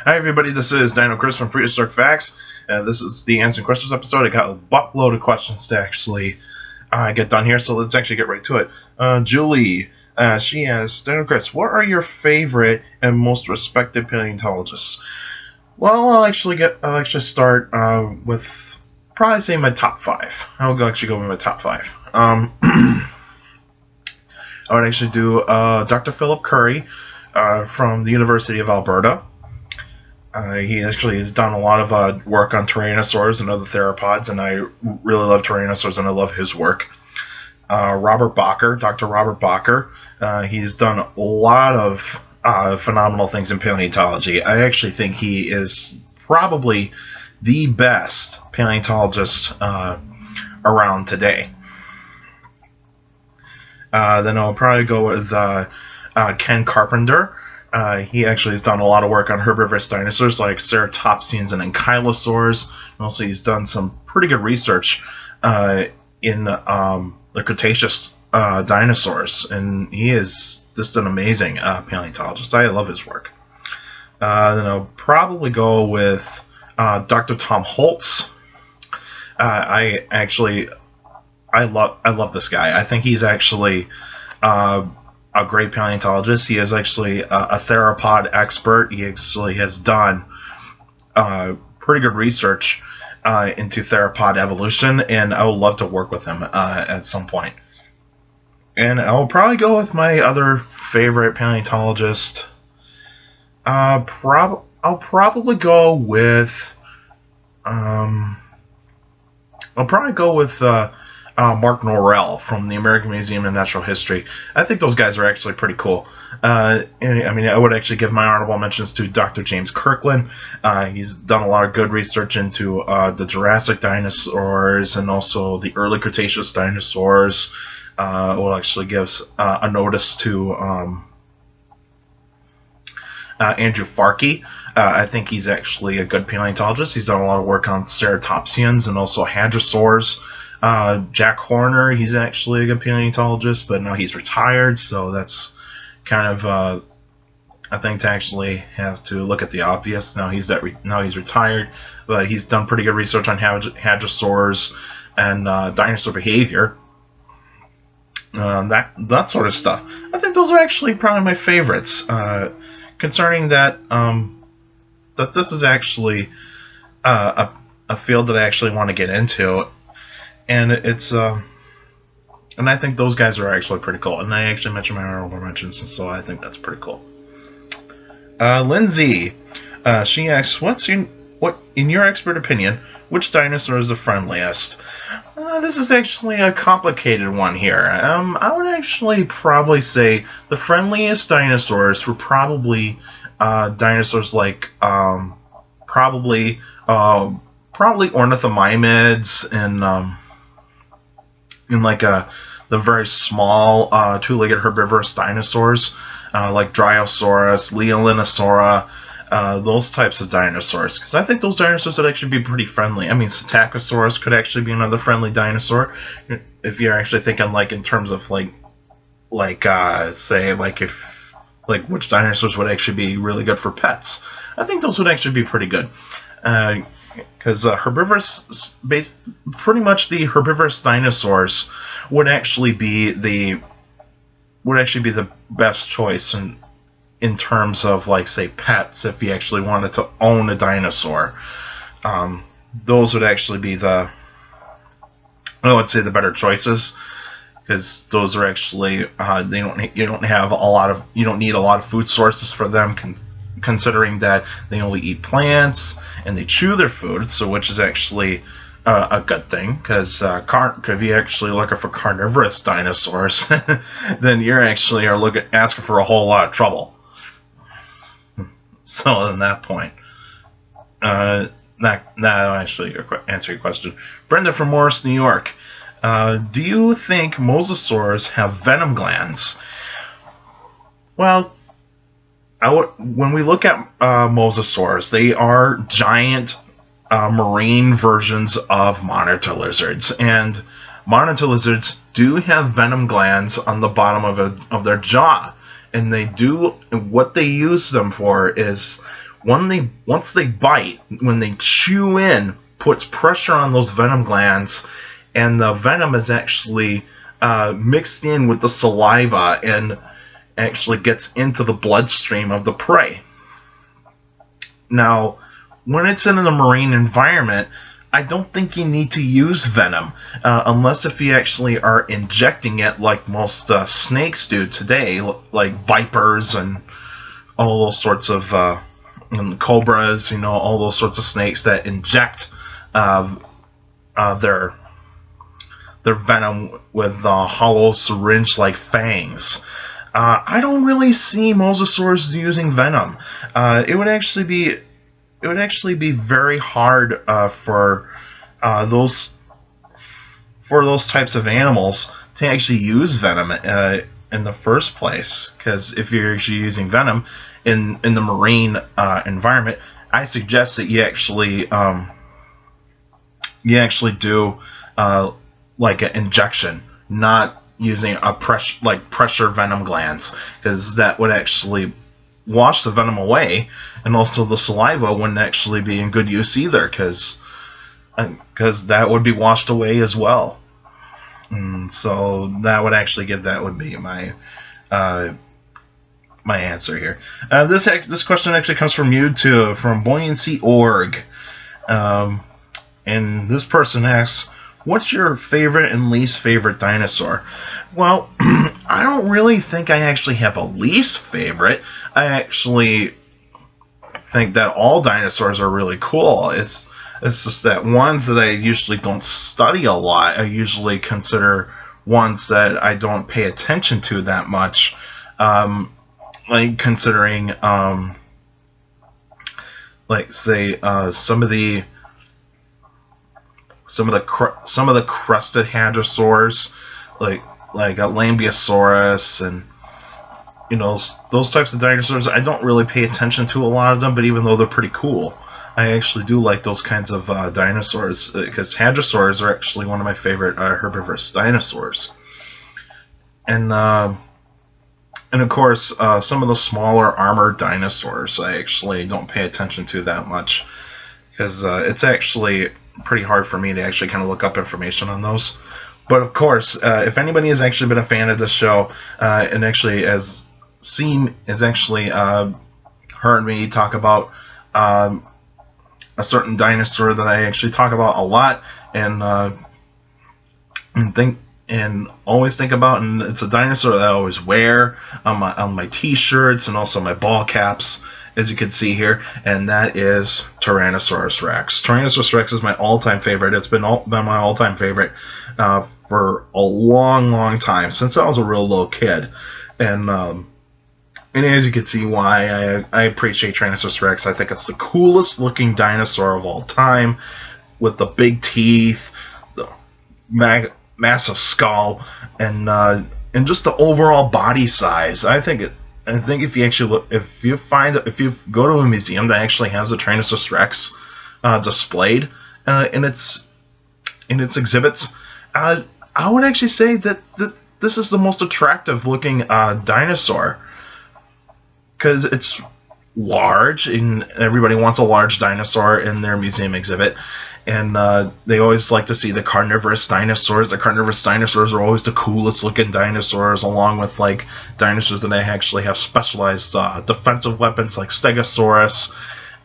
Hi everybody, this is Dino Chris from Prehistoric Facts. This is the Answering Questions episode. I got a buttload of questions to actually get done here, so let's actually get right to it. Julie, she asks, Dino Chris, what are your favorite and most respected paleontologists? Well, I'll actually start with probably say my top five. I'll actually go with my top five. I would actually do Dr. Philip Currie from the University of Alberta. He actually has done a lot of work on tyrannosaurs and other theropods, and I really love tyrannosaurs, and I love his work. Robert Bacher, Dr. Robert Bacher, he's done a lot of phenomenal things in paleontology. I actually think he is probably the best paleontologist around today. Then I'll probably go with Ken Carpenter. He actually has done a lot of work on herbivorous dinosaurs like ceratopsians and ankylosaurs. And also, he's done some pretty good research in the Cretaceous dinosaurs, and he is just an amazing paleontologist. I love his work. Then I'll probably go with Dr. Tom Holtz. I love this guy. I think he's actually a great paleontologist. He is actually a theropod expert. He actually has done pretty good research into theropod evolution, and I would love to work with him at some point. And I'll probably go with my other favorite paleontologist. I'll probably go with Mark Norrell from the American Museum of Natural History. I think those guys are actually pretty cool. I would actually give my honorable mentions to Dr. James Kirkland. He's done a lot of good research into the Jurassic dinosaurs and also the early Cretaceous dinosaurs. Will actually gives a notice to Andrew Farkey. I think he's actually a good paleontologist. He's done a lot of work on ceratopsians and also hadrosaurs. Jack Horner, he's actually a good paleontologist, but now he's retired, so that's kind of a thing to actually have to look at the obvious. Now he's retired, but he's done pretty good research on hadrosaurs and dinosaur behavior, that sort of stuff. I think those are actually probably my favorites. Concerning that this is actually a field that I actually want to get into. And it's and I think those guys are actually pretty cool. And I actually mentioned my honorable mentions, so I think that's pretty cool. Lindsay, she asks, what in your expert opinion, which dinosaur is the friendliest? This is actually a complicated one here. I would actually probably say the friendliest dinosaurs were probably dinosaurs like probably ornithomimids and like the very small two-legged herbivorous dinosaurs like Dryosaurus, Leolinosaura, those types of dinosaurs. Because I think those dinosaurs would actually be pretty friendly. I mean, Psittacosaurus could actually be another friendly dinosaur if you're actually thinking like in terms of like say like if like which dinosaurs would actually be really good for pets. I think those would actually be pretty good. Because pretty much the herbivorous dinosaurs would actually be the best choice in terms of like say pets. If you actually wanted to own a dinosaur, those would actually be I would say the better choices, because those are actually you don't need a lot of food sources for them. Considering that they only eat plants and they chew their food, so which is actually a good thing, because if you actually looking for carnivorous dinosaurs, then you're actually asking for a whole lot of trouble. So on that point, now I'll actually answer your question. Brenda from Morris, New York. Do you think mosasaurs have venom glands? Well, when we look at mosasaurs, they are giant marine versions of monitor lizards, and monitor lizards do have venom glands on the bottom of their jaw, and what they use them for is once they bite, when they chew in, puts pressure on those venom glands, and the venom is actually mixed in with the saliva and actually gets into the bloodstream of the prey. Now, when it's in a marine environment, I don't think you need to use venom, unless if you actually are injecting it like most snakes do today, like vipers and all those sorts of and cobras, all those sorts of snakes that inject their venom with hollow syringe-like fangs. I don't really see mosasaurs using venom. It would actually be very hard for those types of animals to actually use venom in the first place. Because if you're actually using venom in the marine environment, I suggest that you actually do like an injection, not using a pressure venom glands, because that would actually wash the venom away, and also the saliva wouldn't actually be in good use either, because that would be washed away as well. And so that would be my my answer here. This question actually comes from YouTube, from Buoyancy.org, and this person asks, what's your favorite and least favorite dinosaur? Well, I don't really think I actually have a least favorite. I actually think that all dinosaurs are really cool. It's just that ones that I usually don't study a lot, I usually consider ones that I don't pay attention to that much. Like considering, like say, some of the crested hadrosaurs, like a Lambeosaurus, and those types of dinosaurs. I don't really pay attention to a lot of them, but even though they're pretty cool, I actually do like those kinds of dinosaurs, because hadrosaurs are actually one of my favorite herbivorous dinosaurs. And of course, some of the smaller armored dinosaurs I actually don't pay attention to that much, because it's actually pretty hard for me to actually kind of look up information on those. But of course, if anybody has actually been a fan of this show, and actually has heard me talk about a certain dinosaur that I actually talk about a lot, and always think about, and it's a dinosaur that I always wear on my t-shirts and also my ball caps, as you can see here, and that is Tyrannosaurus Rex. Tyrannosaurus Rex is my all-time favorite. It's been my all-time favorite for a long, long time, since I was a real little kid. And as you can see why I appreciate Tyrannosaurus Rex. I think it's the coolest looking dinosaur of all time, with the big teeth, the massive skull, and just the overall body size. I think if you actually look, if you go to a museum that actually has a Tyrannosaurus Rex displayed in its exhibits, I would actually say that this is the most attractive looking dinosaur, because it's large, and everybody wants a large dinosaur in their museum exhibit. And they always like to see the carnivorous dinosaurs. The carnivorous dinosaurs are always the coolest looking dinosaurs, along with like dinosaurs that actually have specialized defensive weapons, like Stegosaurus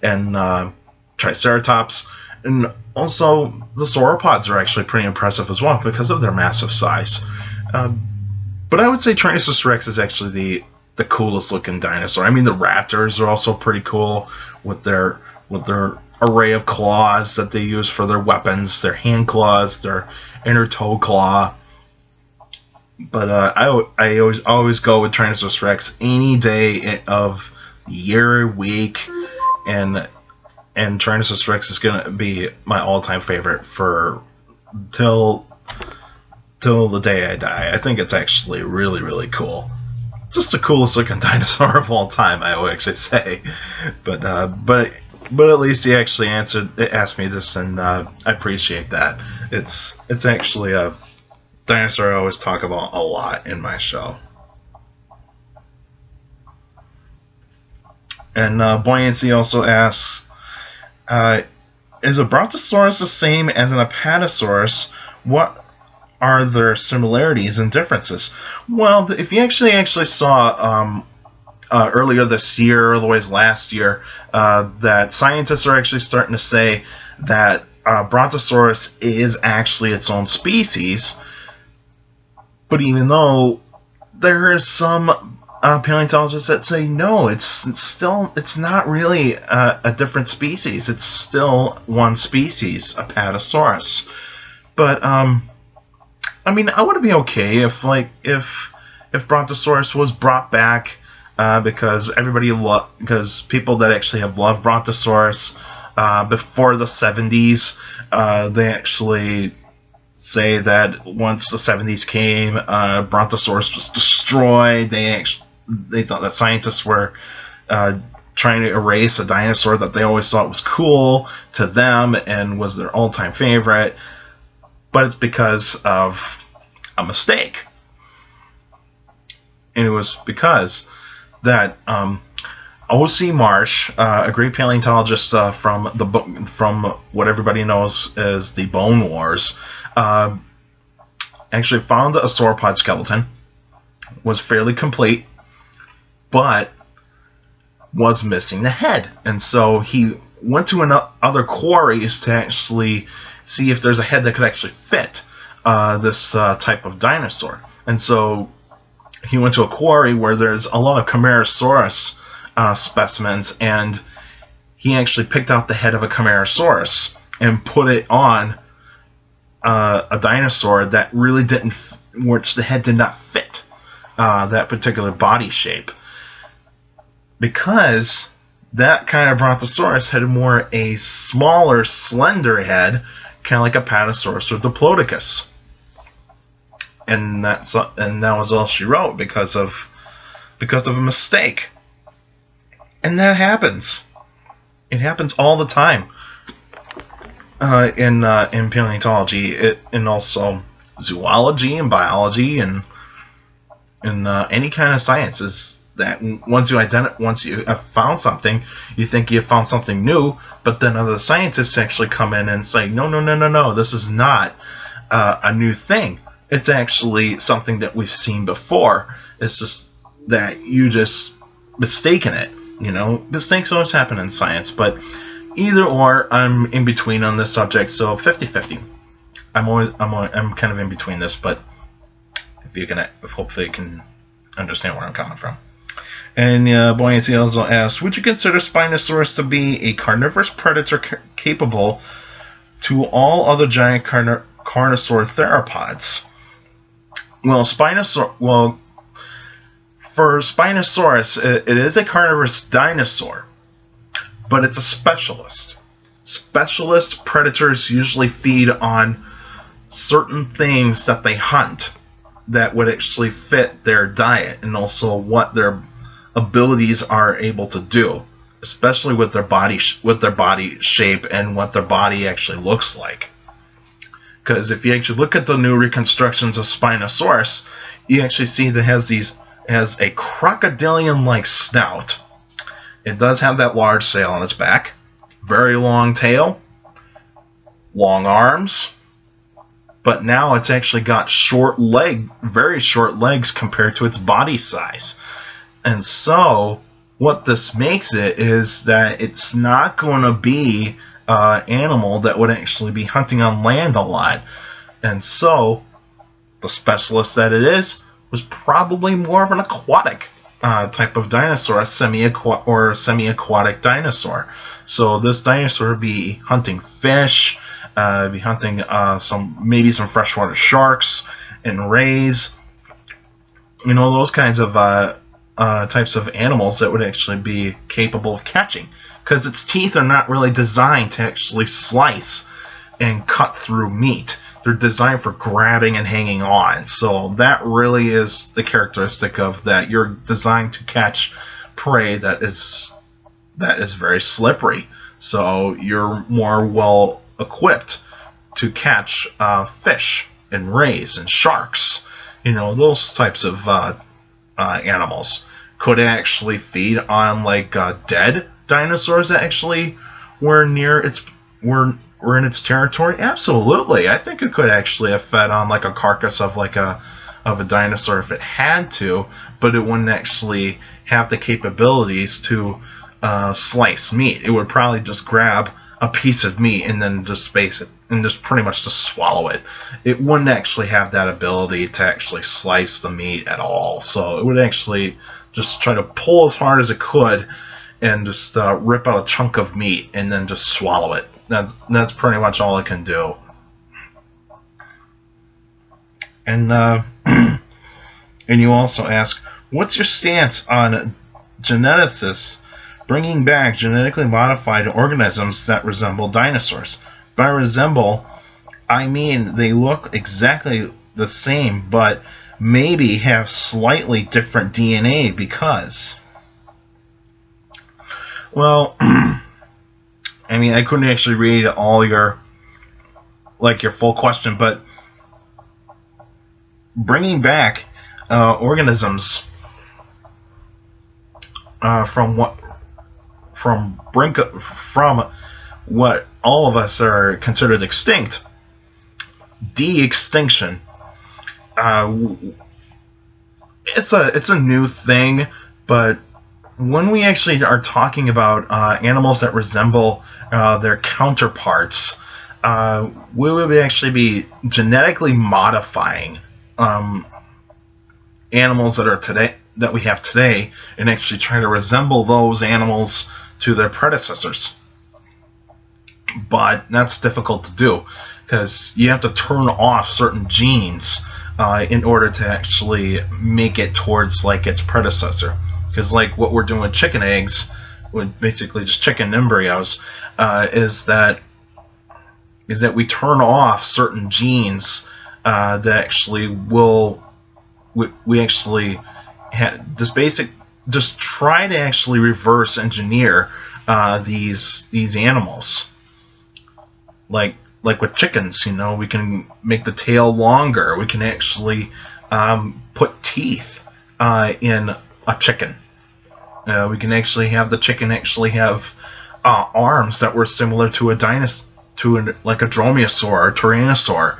and Triceratops. And also the sauropods are actually pretty impressive as well, because of their massive size. But I would say Tyrannosaurus Rex is actually the coolest looking dinosaur. I mean, the raptors are also pretty cool with their array of claws that they use for their weapons, their hand claws, their inner toe claw. But I always go with Tyrannosaurus Rex any day of the year, week, and Tyrannosaurus Rex is gonna be my all-time favorite for till the day I die. I think it's actually really, really cool. Just the coolest looking dinosaur of all time, I would actually say. But at least he actually asked me this, and I appreciate that. It's actually a dinosaur I always talk about a lot in my show. And Buoyancy also asks, uh, is a Brontosaurus the same as an Apatosaurus? What are their similarities and differences? Well, if you actually saw earlier this year, otherwise last year, that scientists are actually starting to say that Brontosaurus is actually its own species. But even though there are some paleontologists that say no, it's not really a different species. It's still one species, Apatosaurus. But I mean, I would be okay if Brontosaurus was brought back because because people that actually have loved Brontosaurus before the 70s, they actually say that once the 70s came, Brontosaurus was destroyed. They thought that scientists were trying to erase a dinosaur that they always thought was cool to them and was their all-time favorite, but it's because of a mistake. And it was because that O.C. Marsh, a great paleontologist from what everybody knows as the Bone Wars, actually found a sauropod skeleton, was fairly complete, but was missing the head. And so he went to other quarries to actually see if there's a head that could actually fit this type of dinosaur. And so he went to a quarry where there's a lot of Camarasaurus specimens, and he actually picked out the head of a Camarasaurus and put it on a dinosaur that really didn't, which the head did not fit that particular body shape, because that kind of Brontosaurus had more a smaller, slender head, kind of like a Apatosaurus or Diplodocus. And that was all she wrote because of a mistake. And that happens. It happens all the time in paleontology, and also zoology and biology and in any kind of science. Is that once you have found something, you think you have found something new, but then other scientists actually come in and say, no, this is not a new thing. It's actually something that we've seen before. It's just that you just mistaken it. Mistakes always happen in science, but either or, I'm in between on this subject, so 50-50. I'm kind of in between this, but hopefully you can understand where I'm coming from. And Buoyancy also asks, would you consider Spinosaurus to be a carnivorous predator capable to all other giant carnosaur theropods? For Spinosaurus, it is a carnivorous dinosaur, but it's a specialist. Specialist predators usually feed on certain things that they hunt that would actually fit their diet, and also what their abilities are able to do, especially with their body shape and what their body actually looks like. Because if you actually look at the new reconstructions of Spinosaurus, you actually see that it has a crocodilian-like snout. It does have that large sail on its back, very long tail, long arms, but now it's actually got very short legs compared to its body size. And so what this makes it is that it's not going to be animal that would actually be hunting on land a lot. And so the specialist that it is was probably more of an aquatic type of dinosaur, a semi-aquatic dinosaur. So this dinosaur would be hunting fish, be hunting some freshwater sharks and rays, those kinds of types of animals that would actually be capable of catching, because its teeth are not really designed to actually slice and cut through meat. They're designed for grabbing and hanging on. So that really is the characteristic of that. You're designed to catch prey that is very slippery. So you're more well equipped to catch fish and rays and sharks. Those types of animals. could actually feed on like dead dinosaurs that actually were were in its territory? Absolutely. I think it could actually have fed on like a carcass of a dinosaur if it had to, but it wouldn't actually have the capabilities to slice meat. It would probably just grab a piece of meat and then just space it and just pretty much just swallow it. It wouldn't actually have that ability to actually slice the meat at all. So it would actually just try to pull as hard as it could and just rip out a chunk of meat and then just swallow it. That's pretty much all it can do. And and you also ask, what's your stance on geneticists bringing back genetically modified organisms that resemble dinosaurs? By resemble, I mean they look exactly the same, but maybe have slightly different DNA because... Well, I mean, I couldn't actually read all your full question, but bringing back organisms from what all of us are considered extinct, de-extinction. It's a new thing, but when we actually are talking about animals that resemble their counterparts, we would actually be genetically modifying animals that we have today, and actually try to resemble those animals to their predecessors. But that's difficult to do because you have to turn off certain genes in order to actually make it towards like its predecessor. Because like what we're doing with chicken eggs, with basically just chicken embryos, is that we turn off certain genes that actually will we actually just try to actually reverse engineer these animals. Like with chickens, we can make the tail longer. We can actually put teeth in a chicken. We can actually have the chicken actually have arms that were similar to like a dromaeosaur or tyrannosaur,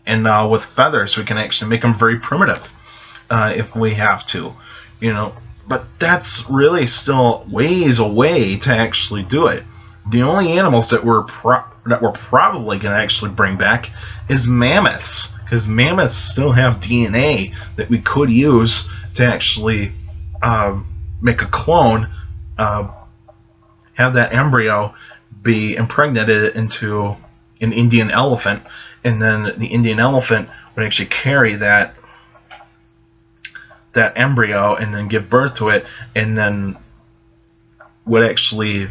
and with feathers we can actually make them very primitive if we have to, But that's really still ways away to actually do it. The only animals that we're probably going to actually bring back is mammoths, because mammoths still have DNA that we could use to actually make a clone, have that embryo be impregnated into an Indian elephant, and then the Indian elephant would actually carry that embryo and then give birth to it, and then would actually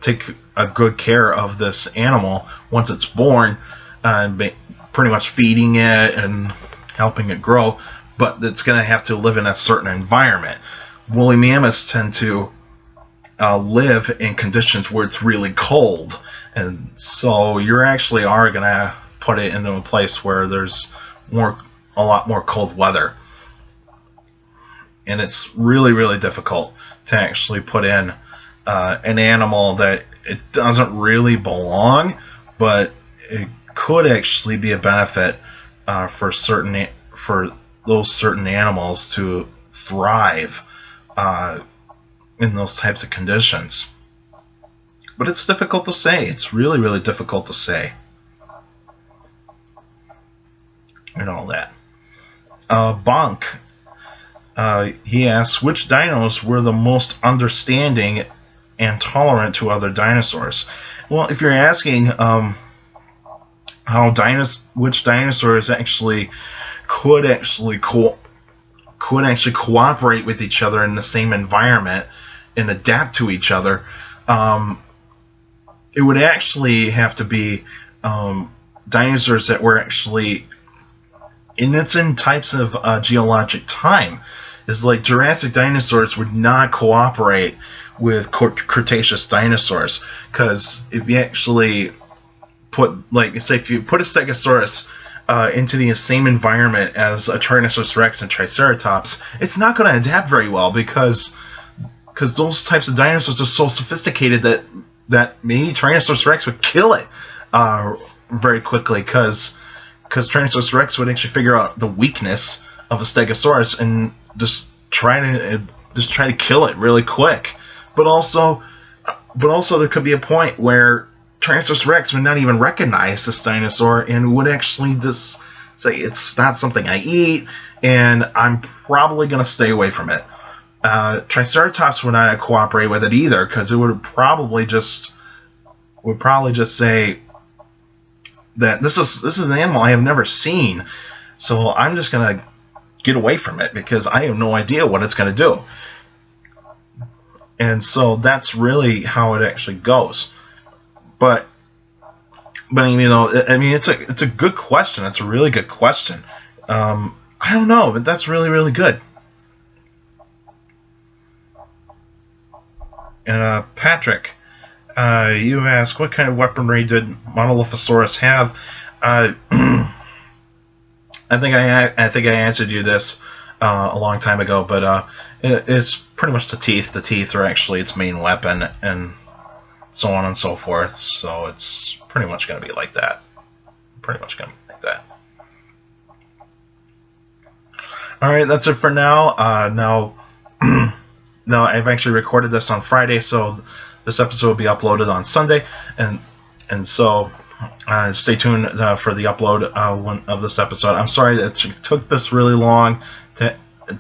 take a good care of this animal once it's born, pretty much feeding it and helping it grow, but it's going to have to live in a certain environment. Woolly mammoths tend to live in conditions where it's really cold, and so you actually are going to put it into a place where there's a lot more cold weather. And it's really, really difficult to actually put in an animal that it doesn't really belong, but it could actually be a benefit for those certain animals to thrive in those types of conditions. But it's difficult to say. It's really, really difficult to say. And all that. Bonk. He asks, which dinos were the most understanding and tolerant to other dinosaurs? Well, if you're asking which dinosaurs actually could actually cooperate with each other in the same environment and adapt to each other, it would actually have to be dinosaurs that were actually in types of geologic time. Is like Jurassic dinosaurs would not cooperate with Cretaceous dinosaurs, because if you actually put, like, say, if you put a Stegosaurus into the same environment as a Tyrannosaurus Rex and Triceratops, it's not going to adapt very well because those types of dinosaurs are so sophisticated that maybe Tyrannosaurus Rex would kill it very quickly, because Tyrannosaurus Rex would actually figure out the weakness of a Stegosaurus and just try to kill it really quick. But also there could be a point where Tyrannosaurus Rex would not even recognize this dinosaur and would actually just say, it's not something I eat, and I'm probably going to stay away from it. Triceratops would not cooperate with it either, because it would probably just say that this is an animal I have never seen, so I'm just going to get away from it because I have no idea what it's going to do. And so that's really how it actually goes. But it's a good question. It's a really good question. I don't know, but that's really, really good. And Patrick, you asked, what kind of weaponry did Monolithosaurus have? I think I answered you this a long time ago, but it's pretty much the teeth. The teeth are actually its main weapon, and so on and so forth. So it's pretty much going to be like that. All right, that's it for now. Now I've actually recorded this on Friday, so this episode will be uploaded on Sunday, and so stay tuned for the upload of this episode. I'm sorry that it took this really long. It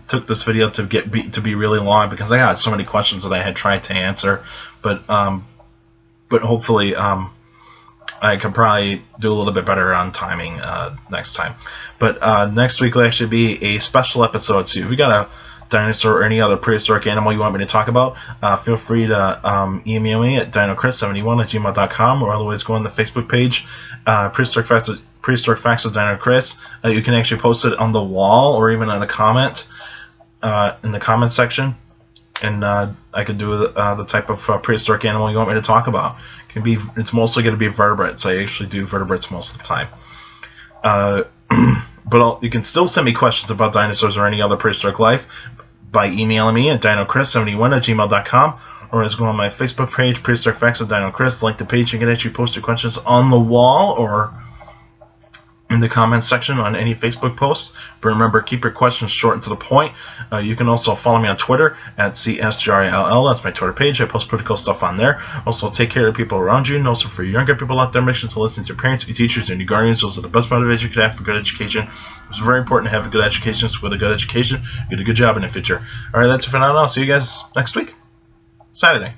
took this video to be really long because I had so many questions that I had tried to answer, but hopefully I could probably do a little bit better on timing next time. But next week will actually be a special episode. So if you got a dinosaur or any other prehistoric animal you want me to talk about, feel free to email me at dinochrist71@gmail.com, or otherwise go on the Facebook page, Prehistoric Facts of Dino Chris. You can actually post it on the wall or even in a comment in the comment section, and I could do the type of prehistoric animal you want me to talk about. It's mostly going to be vertebrates. I actually do vertebrates most of the time. But you can still send me questions about dinosaurs or any other prehistoric life by emailing me at dinochrist71@gmail.com, or just go on my Facebook page, Prehistoric Facts of Dino Chris. Like the page, you can actually post your questions on the wall or in the comments section on any Facebook post. But remember, keep your questions short and to the point. You can also follow me on Twitter at CSGRILL. That's my Twitter page. I post pretty cool stuff on there. Also, take care of the people around you, and also for younger people out there, make sure to listen to your parents, your teachers, and your guardians. Those are the best motivation you could have for good education. It's very important to have a good education, so with a good education, you get a good job in the future. Alright, that's it for now. I'll see you guys next week, Saturday.